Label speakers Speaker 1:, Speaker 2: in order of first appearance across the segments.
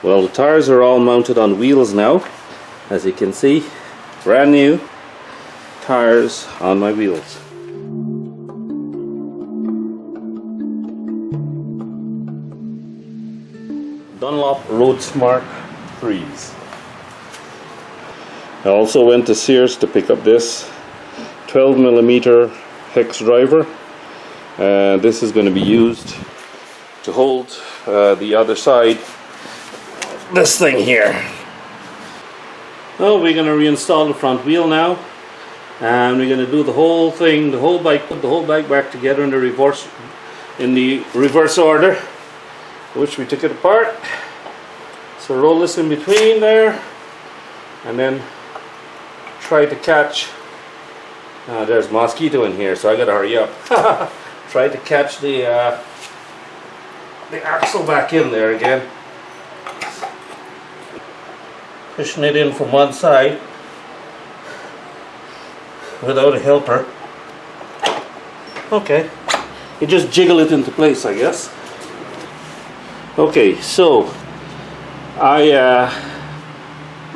Speaker 1: Well, the tires are all mounted on wheels now, as you can see. Brand new tires on my wheels. Dunlop Road Smart 3s. I also went to Sears to pick up this 12mm hex driver. This is going to be used to hold the other side. This thing here. Well, we're going to reinstall the front wheel now, and we're going to do the whole thing, the whole bike, put the whole bike back together in the reverse order, which we took it apart. So roll this in between there, and then try to catch. There's mosquito in here, so I got to hurry up. Try to catch the axle back in there again. Pushing it in from one side without a helper. Okay, you just jiggle it into place, I guess. Okay, so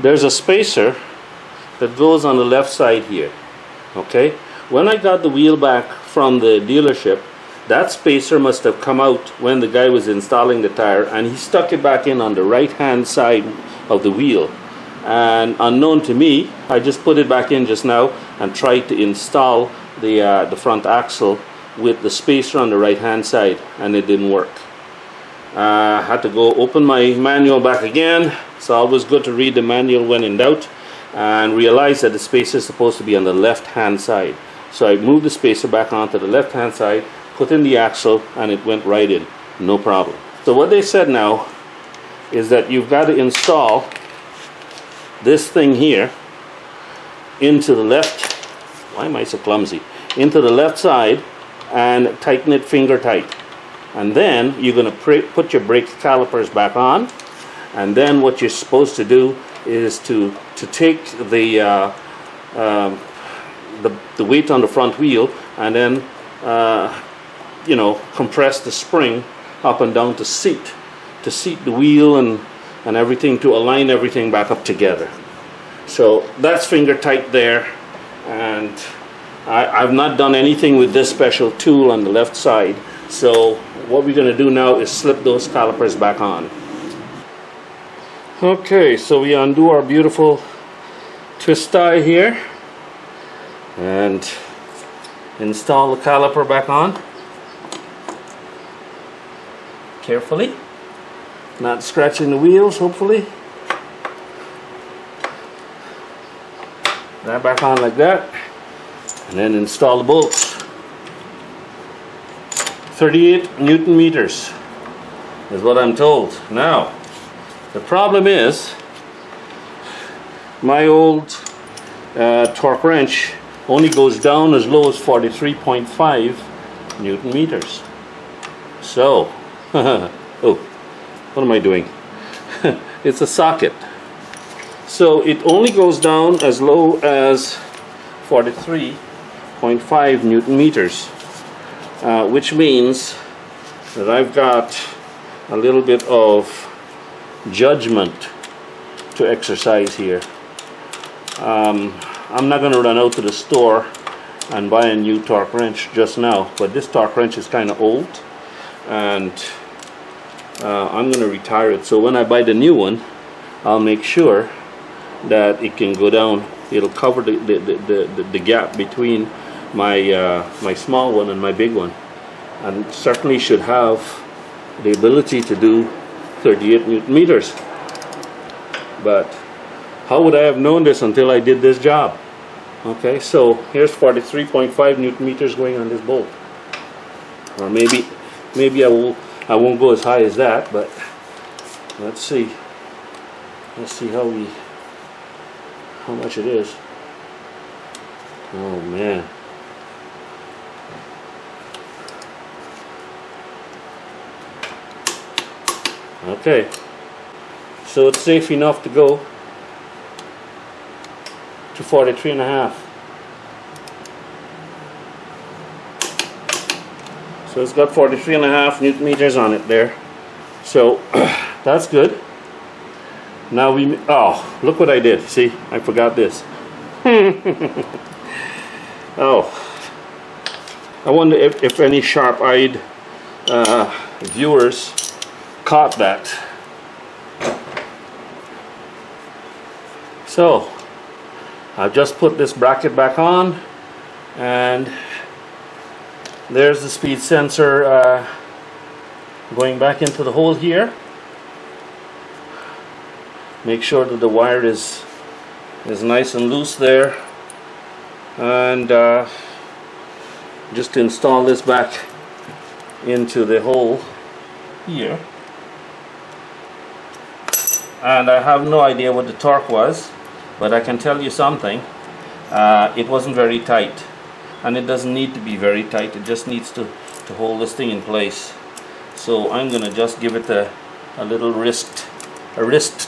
Speaker 1: there's a spacer that goes on the left side here. Okay, when I got the wheel back from the dealership, that spacer must have come out when the guy was installing the tire, and he stuck it back in on the right hand side of the wheel. And unknown to me, I just put it back in just now and tried to install the front axle with the spacer on the right hand side, and it didn't work. I had to go open my manual back again. It's always good to read the manual when in doubt, and realize that the spacer is supposed to be on the left hand side. So I moved the spacer back onto the left hand side, put in the axle, and it went right in, no problem. So what they said now is that you've got to install this thing here into the left, why am I so clumsy, into the left side, and tighten it finger tight. And then you're going to put your brake calipers back on, and then what you're supposed to do is to take the weight on the front wheel, and then you know, compress the spring up and down to seat the wheel and everything, to align everything back up together. So that's finger tight there, and I've not done anything with this special tool on the left side. So what we're going to do now is slip those calipers back on. Okay, so we undo our beautiful twist tie here and install the caliper back on carefully, not scratching the wheels, hopefully. That back on like that, and then install the bolts. 38 Newton meters is what I'm told. Now, the problem is my old torque wrench only goes down as low as 43.5 Newton meters. So, oh, what am I doing? It's a socket. So it only goes down as low as 43.5 Newton meters, which means that I've got a little bit of judgment to exercise here. I'm not going to run out to the store and buy a new torque wrench just now, but this torque wrench is kind of old, and I'm going to retire it. So when I buy the new one, I'll make sure that it can go down. It'll cover the gap between my my small one and my big one, and certainly should have the ability to do 38 Newton meters. But how would I have known this until I did this job? Okay, so here's 43.5 Newton meters going on this bolt, or maybe I won't go as high as that, but let's see how much it is. Oh man. Okay, so it's safe enough to go to 43.5. So it's got 43.5 Newton meters on it there. So that's good. Now oh, look what I did. See, I forgot this. Oh, I wonder if any sharp-eyed viewers caught that. So I've just put this bracket back on, and there's the speed sensor going back into the hole here. Make sure that the wire is nice and loose there, and just install this back into the hole here. And I have no idea what the torque was, but I can tell you something. It wasn't very tight, and it doesn't need to be very tight. It just needs to hold this thing in place. So I'm gonna just give it a little wrist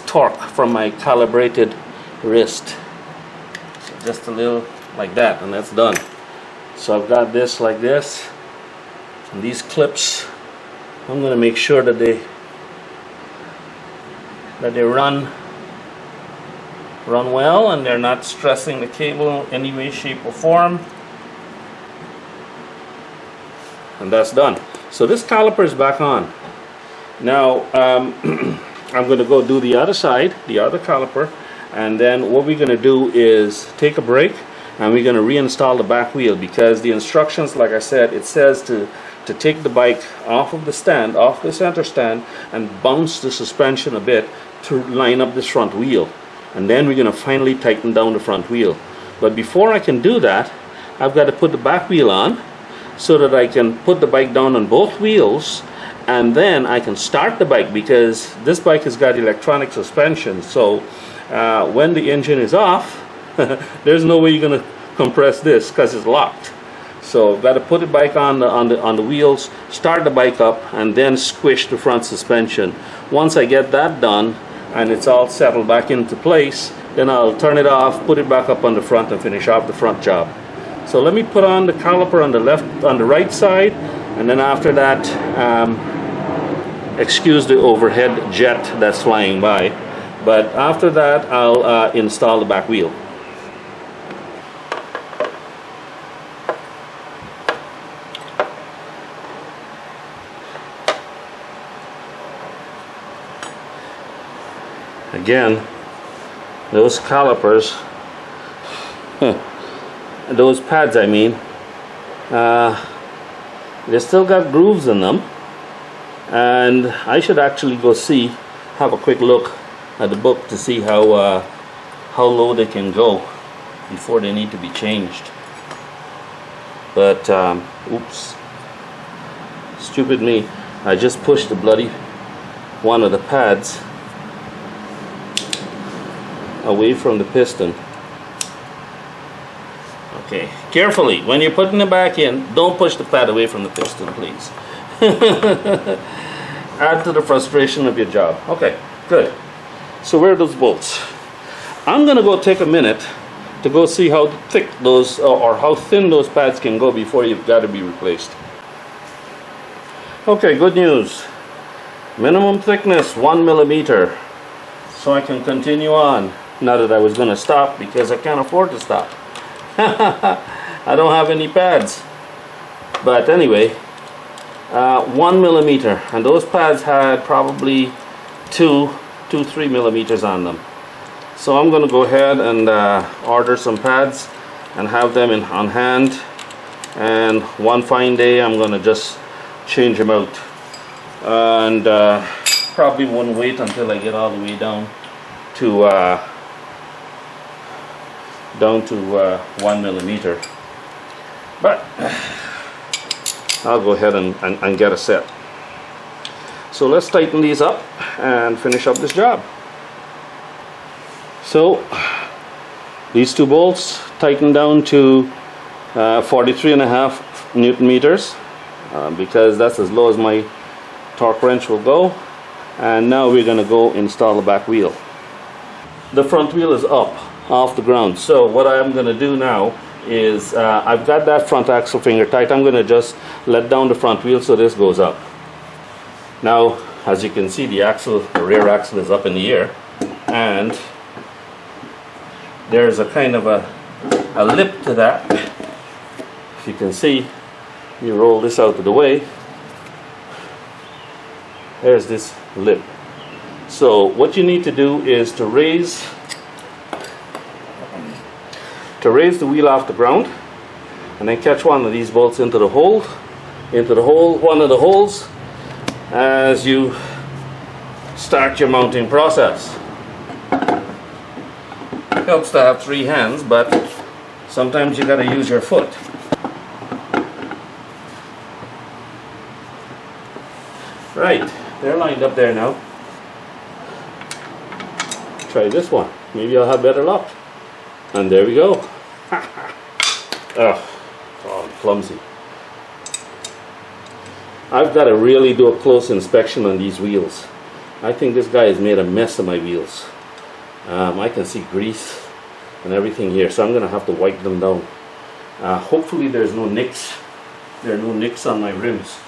Speaker 1: torque from my calibrated wrist. So just a little like that, and that's done. So I've got this like this, and these clips, I'm gonna make sure that they run well, and they're not stressing the cable in any way, shape, or form. And that's done. So this caliper is back on. Now I'm going to go do the other side, the other caliper, and then what we're going to do is take a break, and we're going to reinstall the back wheel, because the instructions, like I said, it says to take the bike off of the stand, off the center stand, and bounce the suspension a bit to line up this front wheel. And then we're going to finally tighten down the front wheel. But before I can do that, I've got to put the back wheel on so that I can put the bike down on both wheels, and then I can start the bike, because this bike has got electronic suspension. So when the engine is off, there's no way you're going to compress this because it's locked. So I've got to put the bike on the wheels, start the bike up, and then squish the front suspension. Once I get that done and it's all settled back into place, then I'll turn it off, put it back up on the front, and finish off the front job. So let me put on the caliper on the right side, and then after that, excuse the overhead jet that's flying by, but after that I'll install the back wheel. Again, those calipers, those pads I mean, they still got grooves in them, and I should actually go have a quick look at the book to see how low they can go before they need to be changed. But oops, stupid me, I just pushed the bloody one of the pads away from the piston. Okay, carefully, when you're putting it back in, don't push the pad away from the piston, please. Add to the frustration of your job. Okay, good. So where are those bolts? I'm gonna go take a minute to go see how thick those or how thin those pads can go before you've got to be replaced. Okay, good news. Minimum thickness 1 millimeter. So I can continue on. Not that I was gonna stop, because I can't afford to stop. I don't have any pads. But anyway, 1 millimeter, and those pads had probably 3 millimeters on them. So I'm going to go ahead and order some pads and have them on hand, and one fine day I'm going to just change them out, and probably won't wait until I get all the way down to 1 millimeter, but I'll go ahead and get a set. So let's tighten these up and finish up this job. So these two bolts tighten down to 43.5 Newton meters, because that's as low as my torque wrench will go. And now we're going to go install the back wheel. The front wheel is up off the ground. So what I'm going to do now is I've got that front axle finger tight. I'm going to just let down the front wheel so this goes up. Now, as you can see, the rear axle is up in the air. and there's a kind of a lip to that. If you can see, you roll this out of the way, there's this lip. So what you need to do is to raise the wheel off the ground, and then catch one of these bolts into the hole, one of the holes, as you start your mounting process. It helps to have 3 hands, but sometimes you gotta use your foot. Right, they're lined up there now. Try this one, maybe I'll have better luck. And there we go. Oh, I'm clumsy. I've got to really do a close inspection on these wheels. I think this guy has made a mess of my wheels. I can see grease and everything here, so I'm going to have to wipe them down. Hopefully there's no nicks. There are no nicks on my rims.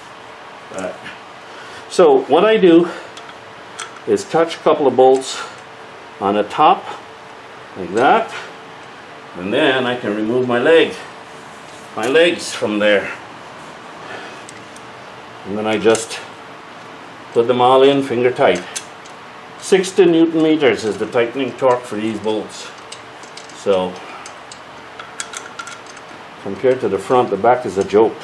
Speaker 1: So what I do is catch a couple of bolts on the top, like that, and then I can remove my legs from there. And then I just put them all in finger tight. 60 Newton meters is the tightening torque for these bolts. So compared to the front, the back is a joke.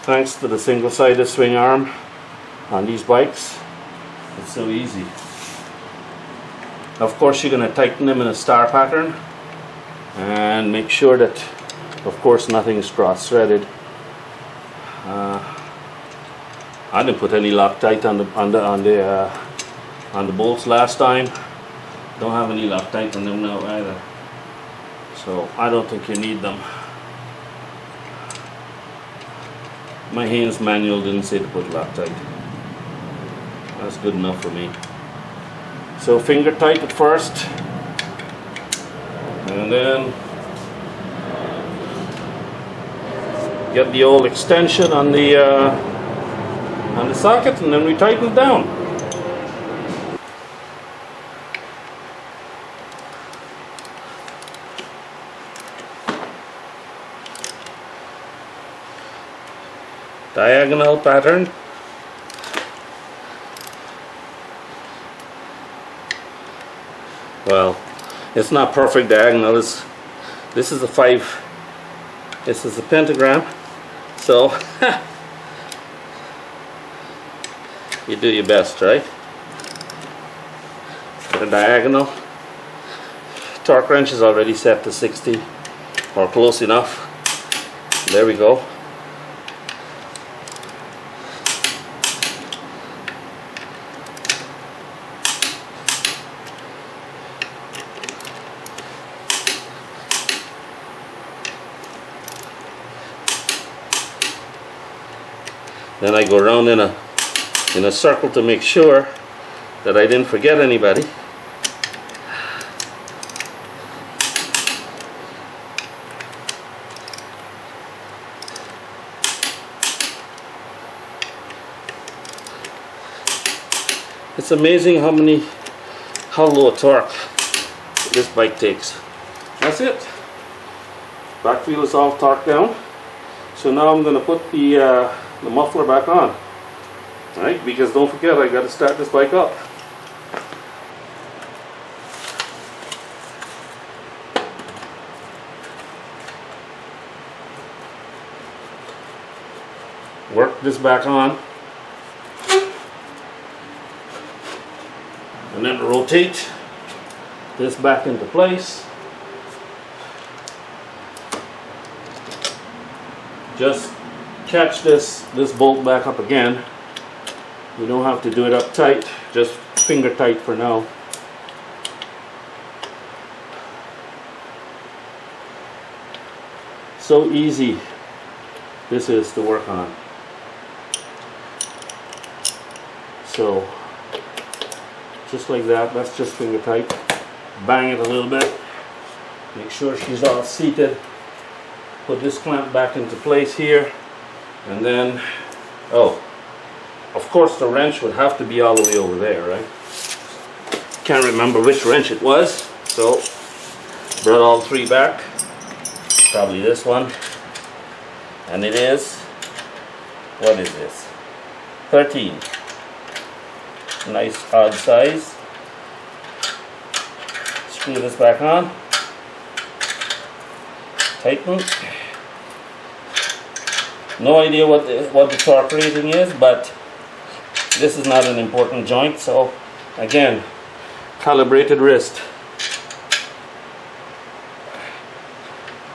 Speaker 1: Thanks to the single-sided swing arm on these bikes, it's so easy. Of course, you're going to tighten them in a star pattern and make sure that, of course, nothing is cross-threaded. I didn't put any Loctite on the bolts last time. Don't have any Loctite on them now either, so I don't think you need them. My Haynes manual didn't say to put Loctite. That's good enough for me. So finger tight at first, and then get the old extension on the socket, and then we tighten it down. Diagonal pattern. Well, it's not perfect diagonal. This is a 5. This is a pentagram. So you do your best, right? Get a diagonal. Torque wrench is already set to 60 or close enough. There we go. Then I go around in a circle to make sure that I didn't forget anybody. It's amazing how low a torque this bike takes. That's it. Back wheel is all torqued down. So now I'm going to put the muffler back on. Right? Because don't forget, I got to start this bike up. Work this back on. And then rotate this back into place. Just catch this bolt back up again. You don't have to do it up tight, just finger tight for now. So easy this is to work on. So just like that, that's just finger tight. Bang it a little bit. Make sure she's all seated. Put this clamp back into place here. And then, oh, of course the wrench would have to be all the way over there, right? can't remember which wrench it was, so brought all three back. Probably this one, and it is, what is this, 13. Nice odd size. Screw this back on, tighten. No idea what the torque rating is, but this is not an important joint, so again, calibrated wrist.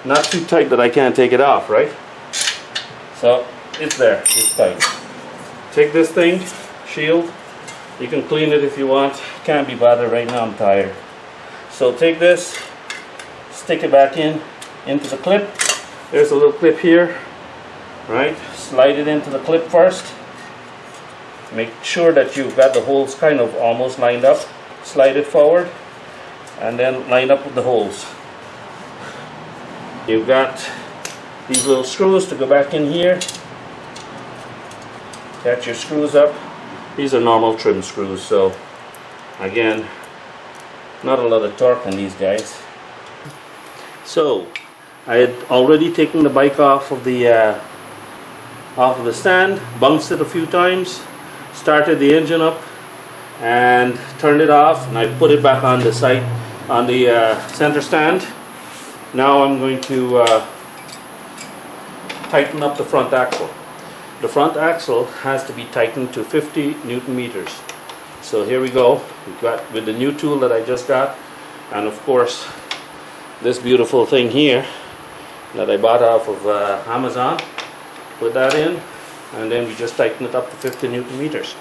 Speaker 1: Not too tight that I can't take it off, right? So it's there, it's tight. Take this thing, shield. You can clean it if you want. Can't be bothered right now, I'm tired. So take this, stick it back into the clip. There's a little clip here, right? Slide it into the clip first. Make sure that you've got the holes kind of almost lined up. Slide it forward and then line up with the holes. You've got these little screws to go back in here. Catch your screws up. These are normal trim screws, so again, not a lot of torque on these guys. So I had already taken the bike off of the stand, bounced it a few times, started the engine up, and turned it off, and I put it back on the side, on the center stand. Now I'm going to tighten up the front axle. The front axle has to be tightened to 50 Newton meters. So here we go. We've got with the new tool that I just got, and of course this beautiful thing here that I bought off of Amazon. Put that in, and then we just tighten it up to 50 Newton meters.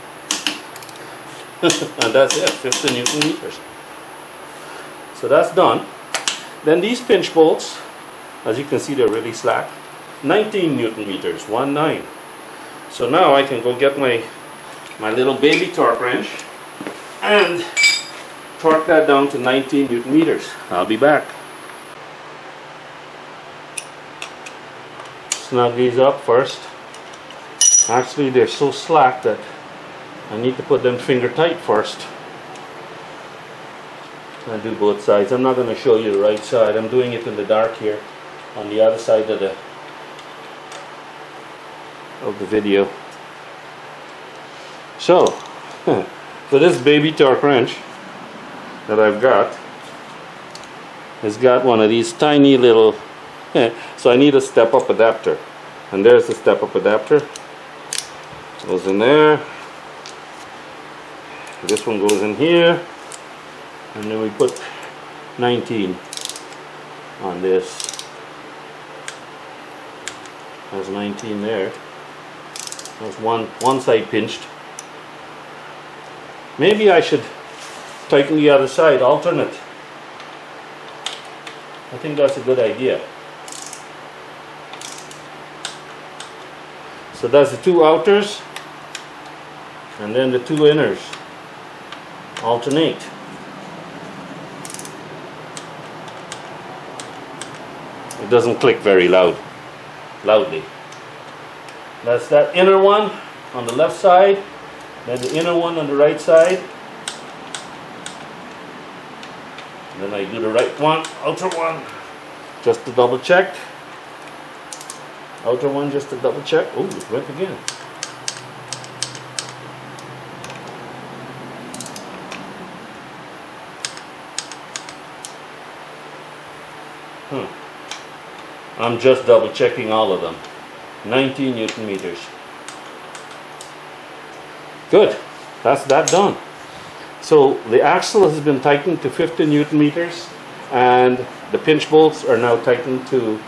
Speaker 1: And that's it, 50 Newton meters. So that's done. Then these pinch bolts, as you can see, they're really slack. 19 Newton meters, 19. So now I can go get my little baby torque wrench and torque that down to 19 Newton meters. I'll be back. Snug these up first. Actually, they're so slack that I need to put them finger tight first. I do both sides. I'm not going to show you the right side. I'm doing it in the dark here on the other side of the video. So for this baby torque wrench that I've got, it's got one of these tiny little so I need a step-up adapter, and there's the step-up adapter. Goes in there. This one goes in here, and then we put 19 on this. There's 19 there. There's one side pinched. Maybe I should tighten the other side, alternate. I think that's a good idea. So that's the two outers, and then the two inners alternate. It doesn't click very loudly. That's that inner one on the left side, then the inner one on the right side. And then I do the right one, outer one, just to double check. Outer one just to double check. Oh, it went again. I'm just double checking all of them. 19 Newton meters. Good. That's that done. So the axle has been tightened to 50 Newton meters, and the pinch bolts are now tightened to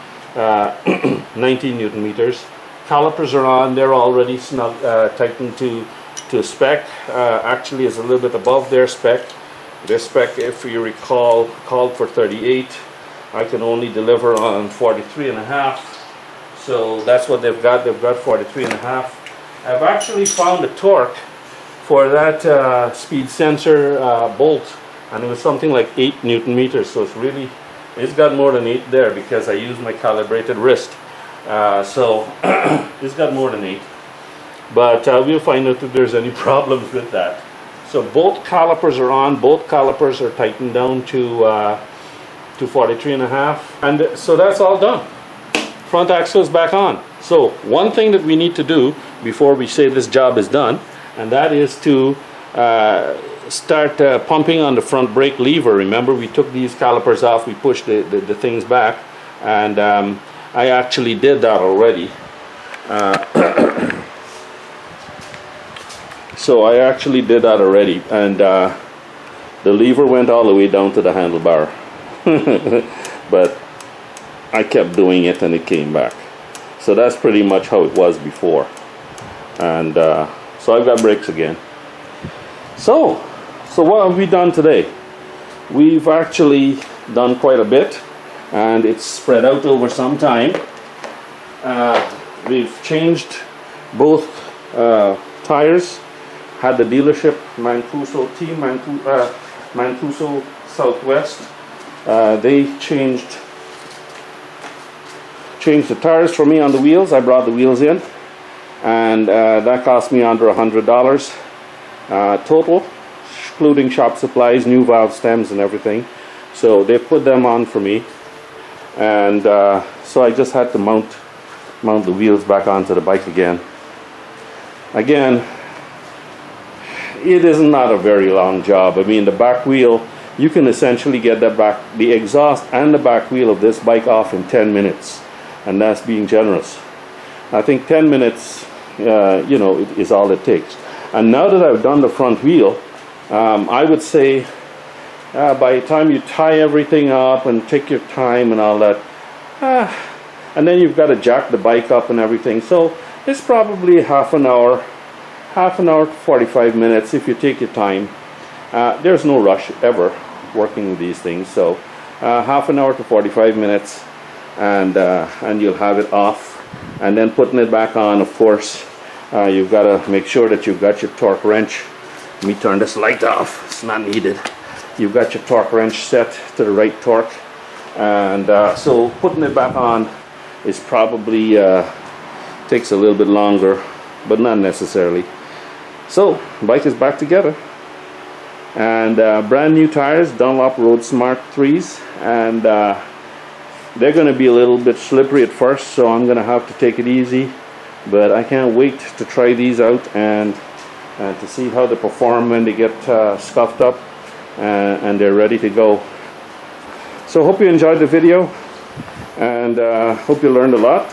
Speaker 1: 19 Newton meters. Calipers are on. They're already snug, tightened to spec. Actually, is a little bit above their spec. Their spec, if you recall, called for 38. I can only deliver on 43 and a half. So that's what they've got. They've got 43 and a half. I've actually found a torque for that speed sensor bolt, and it was something like 8 Newton meters. So it's got more than 8 there because I use my calibrated wrist. So it's got more than 8. But we'll find out if there's any problems with that. So both calipers are on, both calipers are tightened down to 43.5, and so that's all done. Front axle is back on. So one thing that we need to do before we say this job is done, and that is to start pumping on the front brake lever. Remember, we took these calipers off, we pushed the things back, and I actually did that already. So I actually did that already, and the lever went all the way down to the handlebar. But I kept doing it and it came back. So that's pretty much how it was before. And so I've got brakes again. So what have we done today? We've actually done quite a bit, and it's spread out over some time. We've changed both tires. Had the dealership Mancuso team, Mancuso Southwest. They changed the tires for me on the wheels. I brought the wheels in, and that cost me under $100 total, including shop supplies, new valve stems, and everything. So they put them on for me, and so I just had to mount the wheels back onto the bike again. It is not a very long job. I mean, the back wheel, you can essentially get the exhaust and the back wheel of this bike off in 10 minutes, and that's being generous. I think 10 minutes, is all it takes. And now that I've done the front wheel, I would say by the time you tie everything up and take your time and all that, and then you've got to jack the bike up and everything, so it's probably half an hour to 45 minutes if you take your time. There's no rush ever working with these things, so half an hour to 45 minutes, and you'll have it off. And then putting it back on, of course, you've got to make sure that you've got your torque wrench. Let me turn this light off, it's not needed. You've got your torque wrench set to the right torque, and so putting it back on is probably takes a little bit longer, but not necessarily. So bike is back together, and brand new tires, Dunlop Road Smart 3s, and they're going to be a little bit slippery at first, so I'm going to have to take it easy, but I can't wait to try these out and to see how they perform when they get scuffed up and they're ready to go. So hope you enjoyed the video, and hope you learned a lot.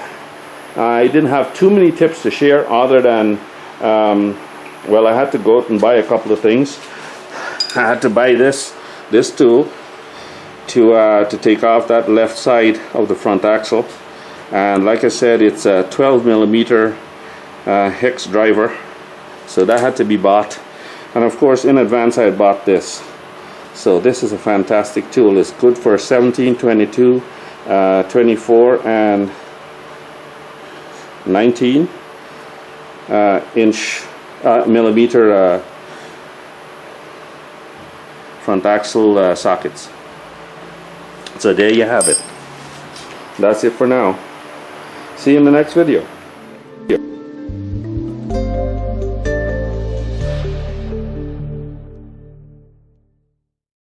Speaker 1: I didn't have too many tips to share other than well, I had to go out and buy a couple of things. I had to buy this tool to take off that left side of the front axle, and like I said, it's a 12mm hex driver, so that had to be bought. And of course, in advance I had bought this. So this is a fantastic tool. It's good for 17, 22, 24, and 19 millimeter front axle sockets. So there you have it. That's it for now. See you in the next video.